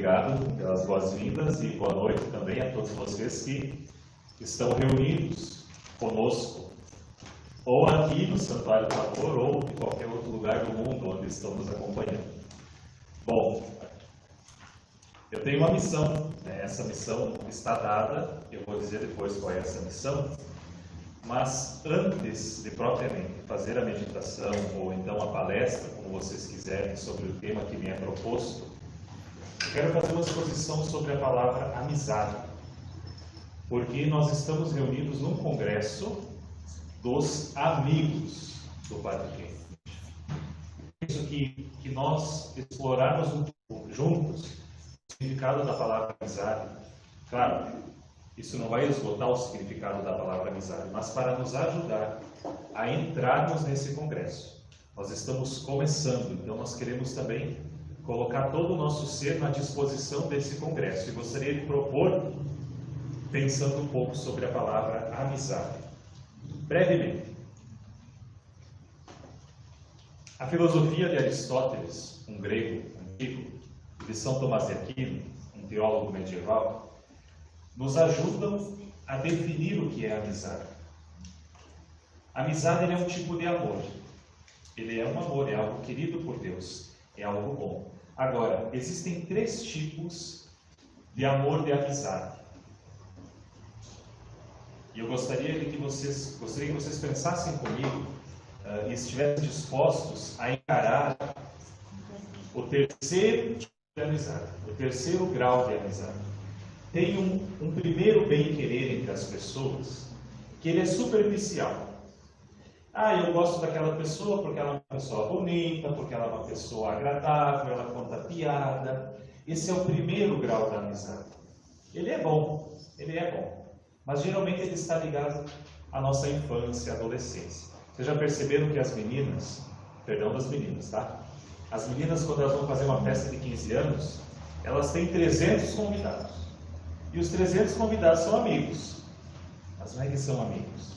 obrigado pelas boas-vindas e boa noite também a todos vocês que estão reunidos conosco, ou aqui no Santuário do Tabor, ou em qualquer outro lugar do mundo onde estão nos acompanhando. Bom, eu tenho uma missão, né? Essa missão está dada, eu vou dizer depois qual é essa missão, mas antes de propriamente fazer a meditação, ou então a palestra, como vocês quiserem, sobre o tema que me é proposto, eu quero fazer uma exposição sobre a palavra amizade, porque nós estamos reunidos num congresso dos amigos do Padre Kennedy. Isso que nós explorarmos um pouco juntos o significado da palavra amizade. Claro, isso não vai esgotar o significado da palavra amizade, mas para nos ajudar a entrarmos nesse congresso. Nós estamos começando, então nós queremos também colocar todo o nosso ser na disposição desse congresso. E gostaria de propor, pensando um pouco sobre a palavra amizade. Brevemente, a filosofia de Aristóteles, um grego antigo, de São Tomás de Aquino, um teólogo medieval, nos ajudam a definir o que é amizade. A amizade é um tipo de amor. Ele é um amor, é algo querido por Deus, é algo bom. Agora, existem 3 tipos de amor de amizade. E eu gostaria que vocês pensassem comigo e estivessem dispostos a encarar o terceiro tipo de amizade, o terceiro grau de amizade. Tem um primeiro bem-querer entre as pessoas, que ele é superficial. Eu gosto daquela pessoa porque ela é uma pessoa bonita, porque ela é uma pessoa agradável, ela conta piada. Esse é o primeiro grau da amizade. Ele é bom, mas geralmente ele está ligado à nossa infância, adolescência. Vocês já perceberam que as meninas, perdão das meninas, tá? As meninas, quando elas vão fazer uma festa de 15 anos, elas têm 300 convidados. E os 300 convidados são amigos. Mas não é que são amigos.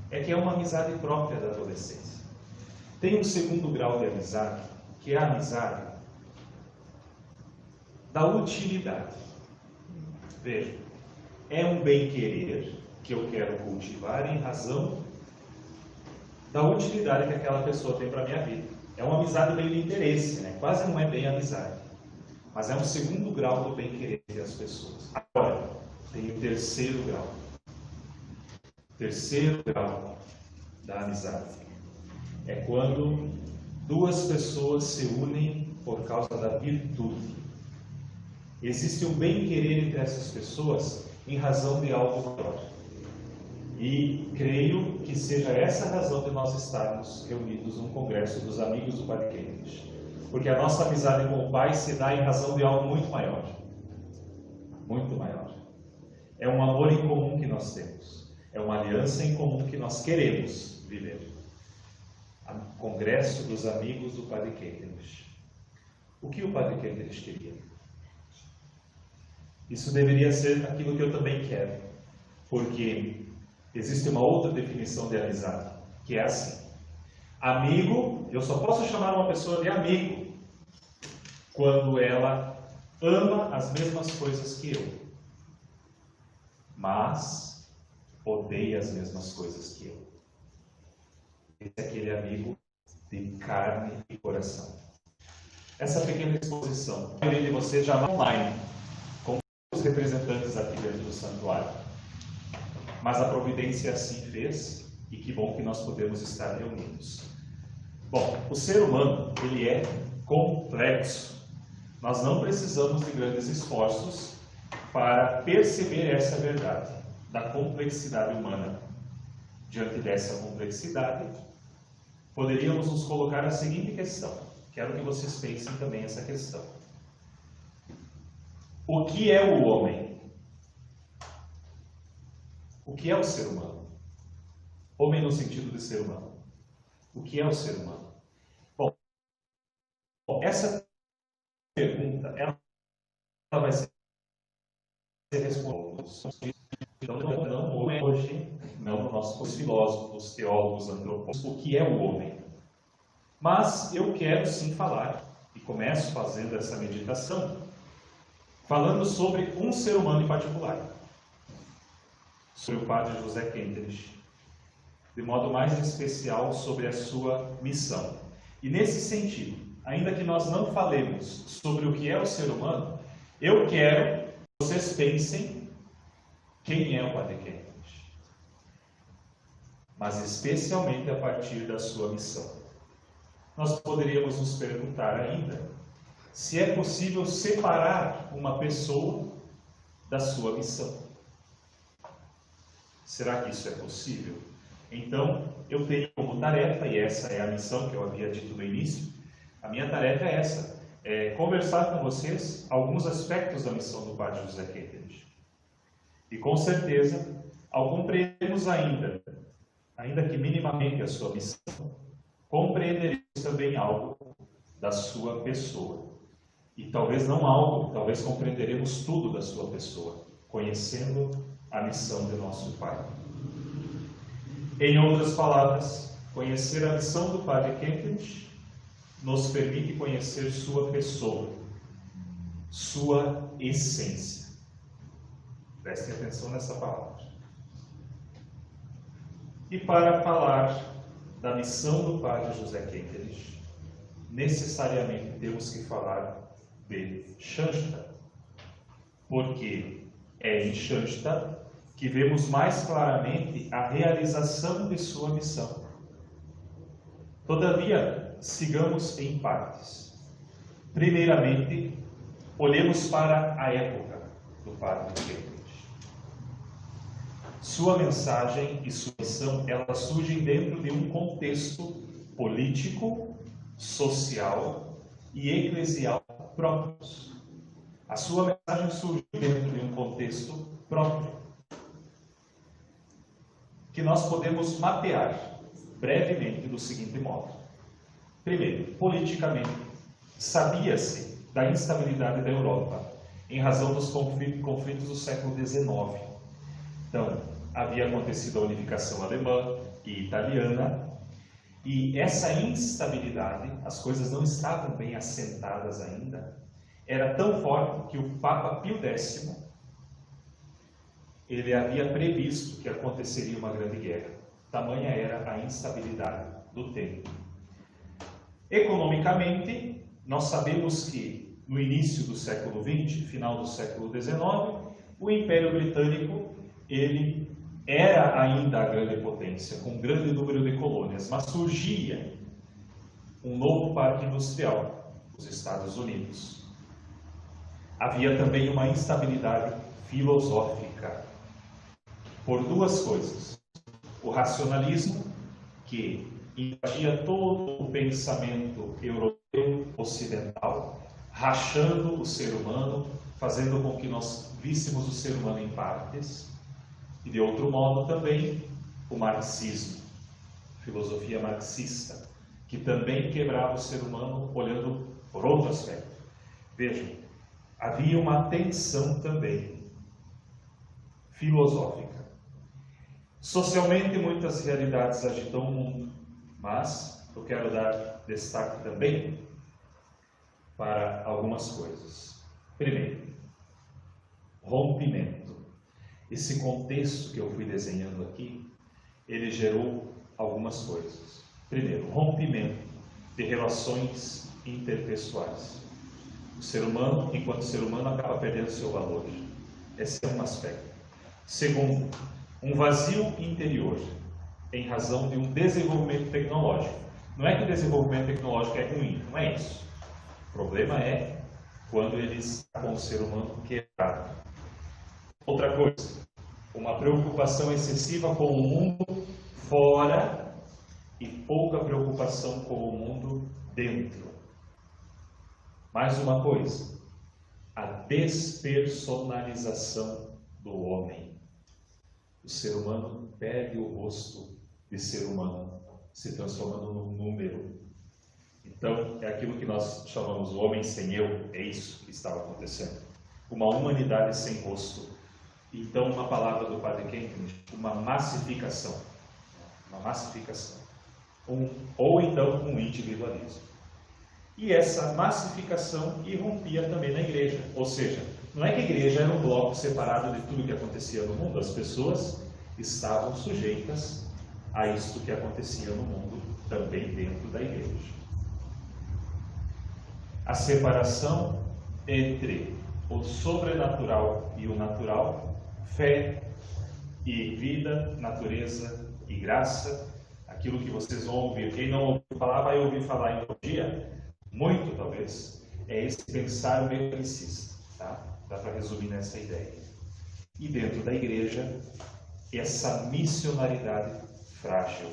É que é uma amizade própria da adolescência. Tem um segundo grau de amizade, que é a amizade da utilidade. Veja, é um bem-querer que eu quero cultivar em razão da utilidade que aquela pessoa tem para a minha vida. É uma amizade meio de interesse, né? Quase não é bem amizade. Mas é um segundo grau do bem-querer das pessoas. Agora, tem o terceiro grau. Terceiro grau da amizade. É quando 2 pessoas se unem por causa da virtude. Existe um bem-querer entre essas pessoas em razão de algo maior. E creio que seja essa a razão de nós estarmos reunidos num congresso dos amigos do Padre Kennedy. Porque a nossa amizade com o Pai se dá em razão de algo muito maior. Muito maior. É um amor em comum que nós temos. É uma aliança em comum que nós queremos viver. O congresso dos amigos do Padre Kennedy. O que o Padre Kennedy queria? Isso deveria ser aquilo que eu também quero. Porque existe uma outra definição de amizade, que é assim. Amigo, eu só posso chamar uma pessoa de amigo quando ela ama as mesmas coisas que eu, mas odeia as mesmas coisas que eu. Esse é aquele amigo de carne e coração. Essa pequena exposição, a maioria de vocês já vai online, com os representantes aqui dentro do santuário. Mas a providência assim fez, e que bom que nós podemos estar reunidos. Bom, o ser humano, ele é complexo. Nós não precisamos de grandes esforços para perceber essa verdade, da complexidade humana. Diante dessa complexidade, poderíamos nos colocar a seguinte questão. Quero que vocês pensem também essa questão. O que é o homem? O que é o ser humano? Homem no sentido de ser humano. O que é o ser humano? Bom, essa pergunta, ela vai ser respondida. Não hoje, não no nosso os filósofos, teólogos, antropólogos, o que é o homem. Mas eu quero sim falar, e começo fazendo essa meditação, falando sobre um ser humano em particular, sobre o padre José Kentenich, de modo mais especial sobre a sua missão. E nesse sentido, ainda que nós não falemos sobre o que é o ser humano, eu quero que vocês pensem quem é o padre Kentenich, mas especialmente a partir da sua missão. Nós poderíamos nos perguntar ainda se é possível separar uma pessoa da sua missão. Será que isso é possível? Então, eu tenho como tarefa, e essa é a missão que eu havia dito no início, a minha tarefa é essa, é conversar com vocês alguns aspectos da missão do padre José Kentenich. E com certeza, ao compreendermos ainda que minimamente a sua missão, compreenderemos também algo da sua pessoa. E talvez não algo, talvez compreenderemos tudo da sua pessoa, conhecendo a missão de nosso Pai. Em outras palavras, conhecer a missão do padre Kentenich nos permite conhecer sua pessoa, sua essência. Prestem atenção nessa palavra. E para falar da missão do padre José Kentenich, necessariamente temos que falar de Schanstatt, porque é em Schanstatt que vemos mais claramente a realização de sua missão. Todavia, sigamos em partes. Primeiramente, olhemos para a época do padre Kentenich. Sua mensagem e sua missão, elas surgem dentro de um contexto político, social e eclesial próprios. A sua mensagem surge dentro de um contexto próprio, que nós podemos mapear brevemente do seguinte modo. Primeiro, politicamente, sabia-se da instabilidade da Europa, em razão dos conflitos do século XIX. Então, havia acontecido a unificação alemã e italiana, e essa instabilidade, as coisas não estavam bem assentadas ainda, era tão forte que o Papa Pio X, ele havia previsto que aconteceria uma grande guerra. Tamanha era a instabilidade do tempo. Economicamente, nós sabemos que no início do século XX, final do século XIX, o Império Britânico, ele era ainda a grande potência, com um grande número de colônias, mas surgia um novo parque industrial, os Estados Unidos. Havia também uma instabilidade filosófica, por duas coisas. O racionalismo, que invadia todo o pensamento europeu ocidental, rachando o ser humano, fazendo com que nós víssemos o ser humano em partes, e de outro modo também o marxismo, filosofia marxista, que também quebrava o ser humano olhando por outro aspecto. Vejam, havia uma tensão também filosófica. Socialmente, muitas realidades agitam o mundo, mas eu quero dar destaque também para algumas coisas. Primeiro, rompimento. Esse contexto que eu fui desenhando aqui, ele gerou algumas coisas. Primeiro, rompimento de relações interpessoais. O ser humano, enquanto ser humano, acaba perdendo seu valor. Esse é um aspecto. Segundo, um vazio interior, em razão de um desenvolvimento tecnológico. Não é que o desenvolvimento tecnológico é ruim, não é isso. O problema é quando ele está com o ser humano quebrado. Outra coisa, uma preocupação excessiva com o mundo fora e pouca preocupação com o mundo dentro. Mais uma coisa, a despersonalização do homem. O ser humano perde o rosto de ser humano, se transformando num número. Então, é aquilo que nós chamamos o homem sem eu, é isso que estava acontecendo. Uma humanidade sem rosto. Então, uma palavra do padre Kentenich, uma massificação. Uma massificação. Ou então um individualismo. E essa massificação irrompia também na igreja. Ou seja, Não é que a igreja era um bloco separado de tudo que acontecia no mundo. As pessoas estavam sujeitas a isto que acontecia no mundo, também dentro da igreja. A separação entre o sobrenatural e o natural, fé e vida, natureza e graça, aquilo que vocês vão ouvir. Quem não ouviu falar, vai ouvir falar em um dia, muito talvez, é esse pensar mecanicista, tá? Dá para resumir nessa ideia. E dentro da igreja, essa missionaridade frágil.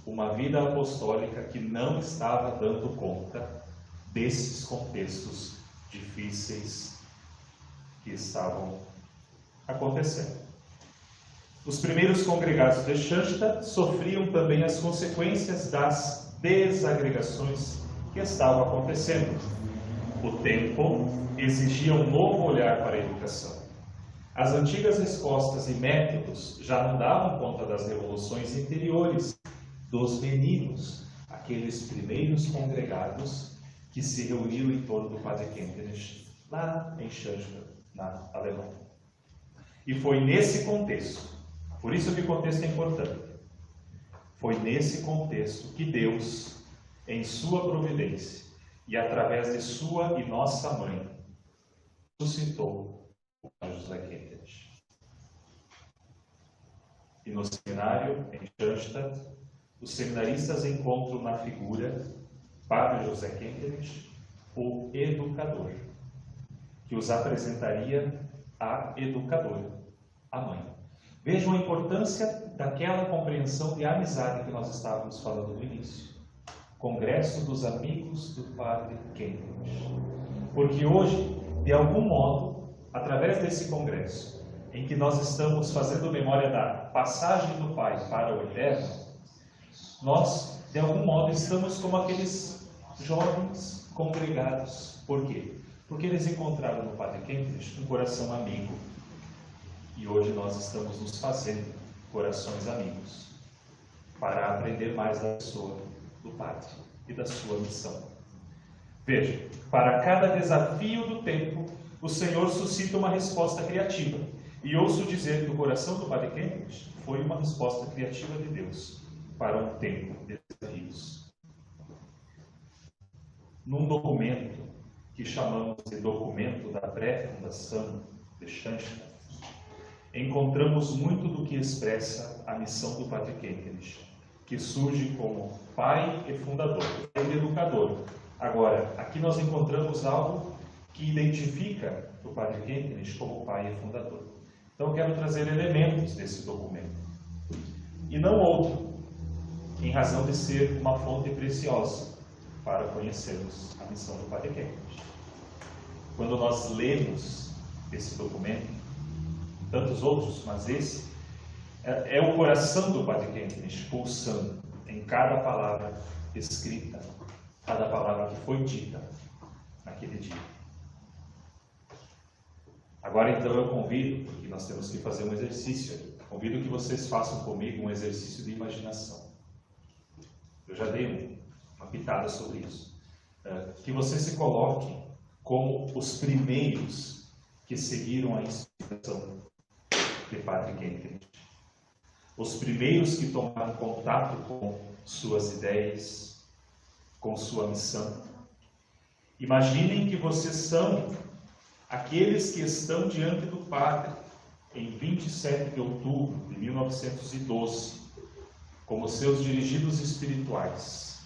Uma vida apostólica que não estava dando conta desses contextos difíceis que estavam acontecendo. Os primeiros congregados de Shansta sofriam também as consequências das desagregações que estavam acontecendo. O tempo exigia um novo olhar para a educação. As antigas respostas e métodos já não davam conta das revoluções interiores dos meninos, aqueles primeiros congregados que se reuniram em torno do Padre Kentenich, lá em Shansta, na Alemanha. E foi nesse contexto, por isso que o contexto é importante, foi nesse contexto que Deus, em sua providência e através de sua e nossa mãe, suscitou o Padre José Kentenich. E no seminário, em Shansta, os seminaristas encontram na figura Padre José Kentenich o educador, que os apresentaria à educadora, a mãe. Vejam a importância daquela compreensão de amizade que nós estávamos falando no início. Congresso dos Amigos do Padre Kentenich. Porque hoje, de algum modo, através desse congresso, em que nós estamos fazendo memória da passagem do Pai para o Eterno, nós, de algum modo, estamos como aqueles jovens congregados. Por quê? Porque eles encontraram no Padre Kentenich um coração amigo. E hoje nós estamos nos fazendo corações amigos para aprender mais da pessoa do Padre e da sua missão. Veja, para cada desafio do tempo, o Senhor suscita uma resposta criativa. E ouço dizer que o coração do Padre Kentenich foi uma resposta criativa de Deus para um tempo de desafios. Num documento que chamamos de documento da pré-fundação de Shansta, encontramos muito do que expressa a missão do Padre Kentenich, que surge como pai e fundador, pai e educador. Agora, aqui nós encontramos algo que identifica o Padre Kentenich como pai e fundador. Então, eu quero trazer elementos desse documento. E não outro, em razão de ser uma fonte preciosa para conhecermos a missão do Padre Kentenich. Quando nós lemos esse documento, tantos outros, mas esse é o coração do Padre Kentenich pulsando em cada palavra escrita, cada palavra que foi dita naquele dia. Agora então eu convido, porque nós temos que fazer um exercício, convido que vocês façam comigo um exercício de imaginação. Eu já dei uma pitada sobre isso. Que vocês se coloquem como os primeiros que seguiram a inspiração de Padre Kentenich. Os primeiros que tomaram contato com suas ideias, com sua missão. Imaginem que vocês são aqueles que estão diante do Padre em 27 de outubro de 1912, como seus dirigidos espirituais.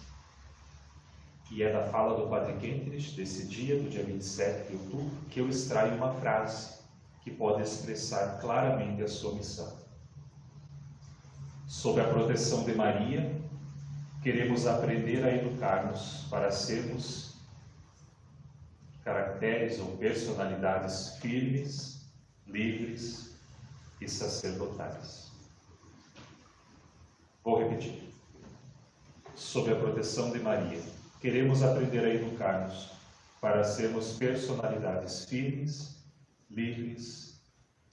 E é da fala do Padre Kentenich, desse dia, do dia 27 de outubro, que eu extraio uma frase que pode expressar claramente a sua missão. Sob a proteção de Maria, queremos aprender a educar-nos para sermos caracteres ou personalidades firmes, livres e sacerdotais. Vou repetir. Sob a proteção de Maria, queremos aprender a educar-nos para sermos personalidades firmes, livres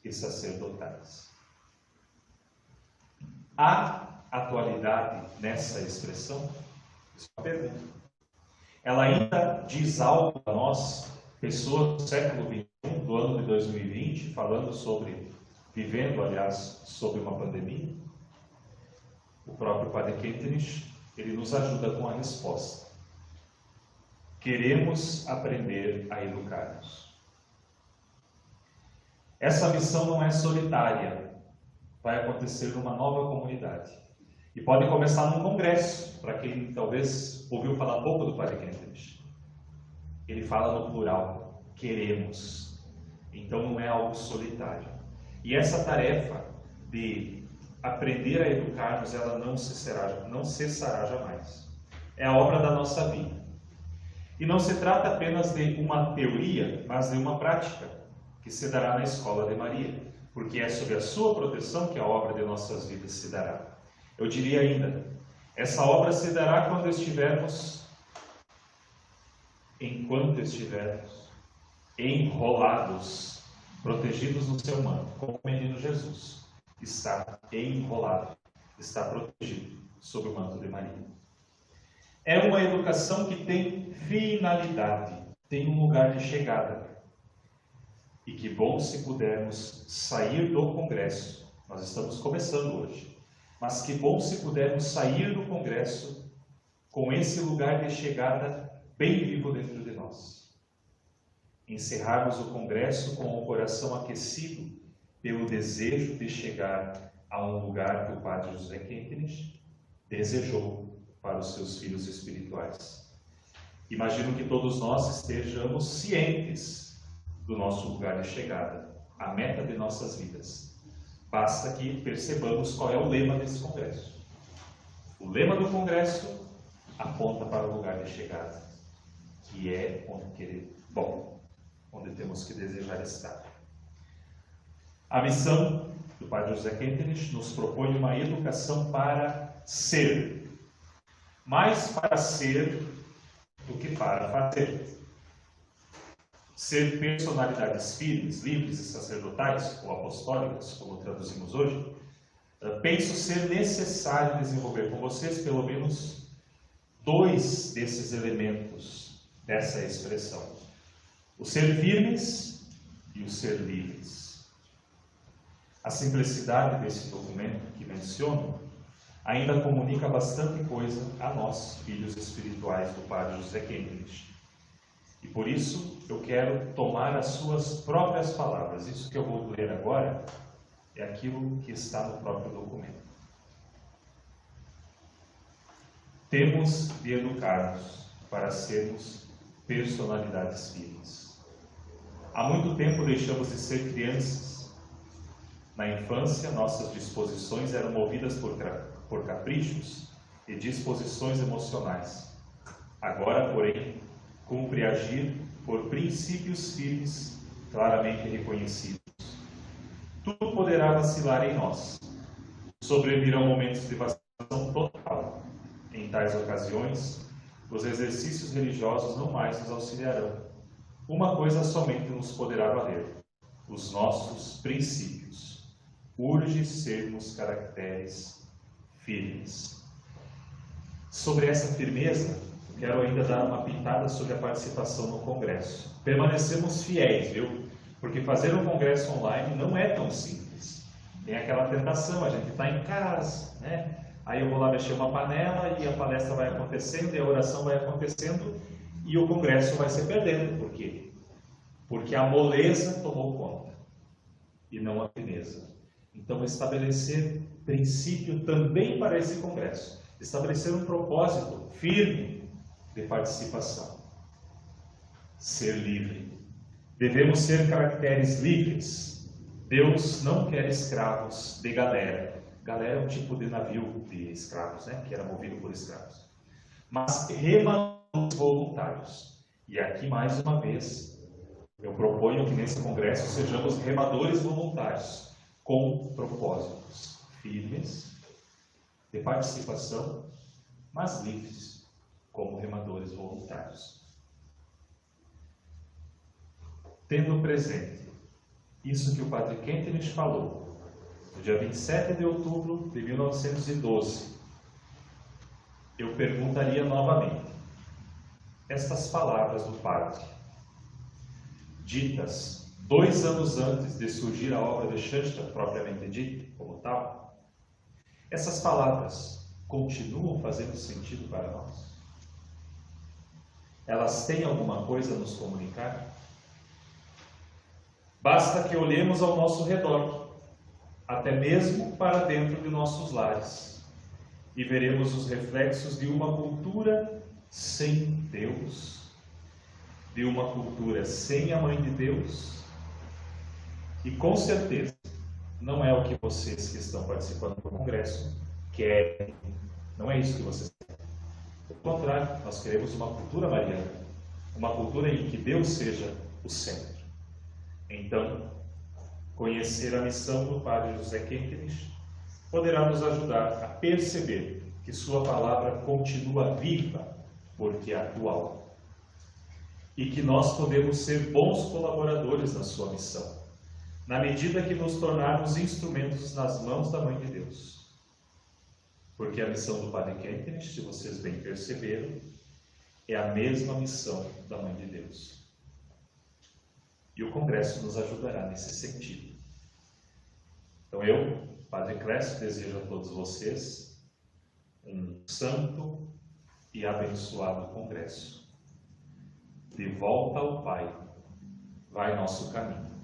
e sacerdotais. Há atualidade nessa expressão? Isso é uma pergunta. Ela ainda diz algo a nós pessoas do século XXI, do ano de 2020, falando sobre, vivendo, aliás, sobre uma pandemia. O próprio Padre Kentenich, ele nos ajuda com a resposta. Queremos aprender a educar-nos. Essa missão não é solitária, vai acontecer numa nova comunidade. E pode começar num congresso, para quem talvez ouviu falar pouco do Padre Kentenich. Ele fala no plural, queremos. Então não é algo solitário. E essa tarefa de aprender a educar-nos, ela não cessará jamais. É a obra da nossa vida. E não se trata apenas de uma teoria, mas de uma prática, que se dará na Escola de Maria, porque é sob a sua proteção que a obra de nossas vidas se dará. Eu diria ainda, essa obra se dará enquanto estivermos enrolados, protegidos no seu manto, como o menino Jesus está enrolado, está protegido sob o manto de Maria. É uma educação que tem finalidade, tem um lugar de chegada. E que bom se pudermos sair do congresso. Nós estamos começando hoje. Mas que bom se pudermos sair do congresso com esse lugar de chegada bem vivo dentro de nós. Encerrarmos o congresso com o coração aquecido pelo desejo de chegar a um lugar que o Padre José Kentenich desejou para os seus filhos espirituais. Imagino que todos nós estejamos cientes do nosso lugar de chegada, a meta de nossas vidas. Basta que percebamos qual é o lema desse congresso. O lema do congresso aponta para o lugar de chegada, que é onde temos que desejar estar. A missão do Padre José Kentenich nos propõe uma educação para ser, mais para ser do que para fazer. Ser personalidades firmes, livres e sacerdotais, ou apostólicas, como traduzimos hoje, penso ser necessário desenvolver com vocês pelo menos 2 desses elementos dessa expressão: o ser firmes e o ser livres. A simplicidade desse documento que menciono ainda comunica bastante coisa a nós, filhos espirituais do Padre José Kentenich. E por isso eu quero tomar as suas próprias palavras. Isso que eu vou ler agora é aquilo que está no próprio documento. Temos de educar-nos para sermos personalidades firmes. Há muito tempo deixamos de ser crianças. Na infância, nossas disposições eram movidas por caprichos e disposições emocionais. Agora, porém, cumpre agir por princípios firmes, claramente reconhecidos. Tudo poderá vacilar em nós. Sobrevirão momentos de vacilação total. Em tais ocasiões, os exercícios religiosos não mais nos auxiliarão. Uma coisa somente nos poderá valer: os nossos princípios. Urge sermos caracteres firmes. Sobre essa firmeza, quero ainda dar uma pintada sobre a participação no congresso. Permanecemos fiéis, viu? Porque fazer um congresso online não é tão simples. Tem aquela tentação, a gente está em casa, né? Aí eu vou lá mexer uma panela e a palestra vai acontecendo e a oração vai acontecendo e o congresso vai se perdendo. Por quê? Porque a moleza tomou conta e não a firmeza. Então, estabelecer princípio também para esse congresso. Estabelecer um propósito firme de participação. Ser livre. Devemos ser caracteres livres. Deus não quer escravos de galera. Galera é um tipo de navio de escravos, né? Que era movido por escravos. Mas remadores voluntários. E aqui, mais uma vez, eu proponho que nesse congresso sejamos remadores voluntários, com propósitos firmes, de participação, mas livres, como remadores voluntários. Tendo presente isso que o Padre Kentenich falou, no dia 27 de outubro de 1912, eu perguntaria novamente estas palavras do Padre: ditas 2 anos antes de surgir a obra de Shasta, propriamente dita, como tal, essas palavras continuam fazendo sentido para nós? Elas têm alguma coisa a nos comunicar? Basta que olhemos ao nosso redor, até mesmo para dentro de nossos lares, e veremos os reflexos de uma cultura sem Deus, de uma cultura sem a Mãe de Deus. E com certeza, não é o que vocês que estão participando do congresso querem, não é isso que vocês querem. Pelo contrário, nós queremos uma cultura mariana, uma cultura em que Deus seja o centro. Então, conhecer a missão do Padre José Quenquenich poderá nos ajudar a perceber que sua palavra continua viva, porque é atual, e que nós podemos ser bons colaboradores na sua missão, na medida que nos tornarmos instrumentos nas mãos da Mãe de Deus. Porque a missão do Padre Quenquenich, se vocês bem perceberam, é a mesma missão da Mãe de Deus. E o Congresso nos ajudará nesse sentido. Então eu, Padre Clécio, desejo a todos vocês um santo e abençoado Congresso. De volta ao Pai, vai nosso caminho.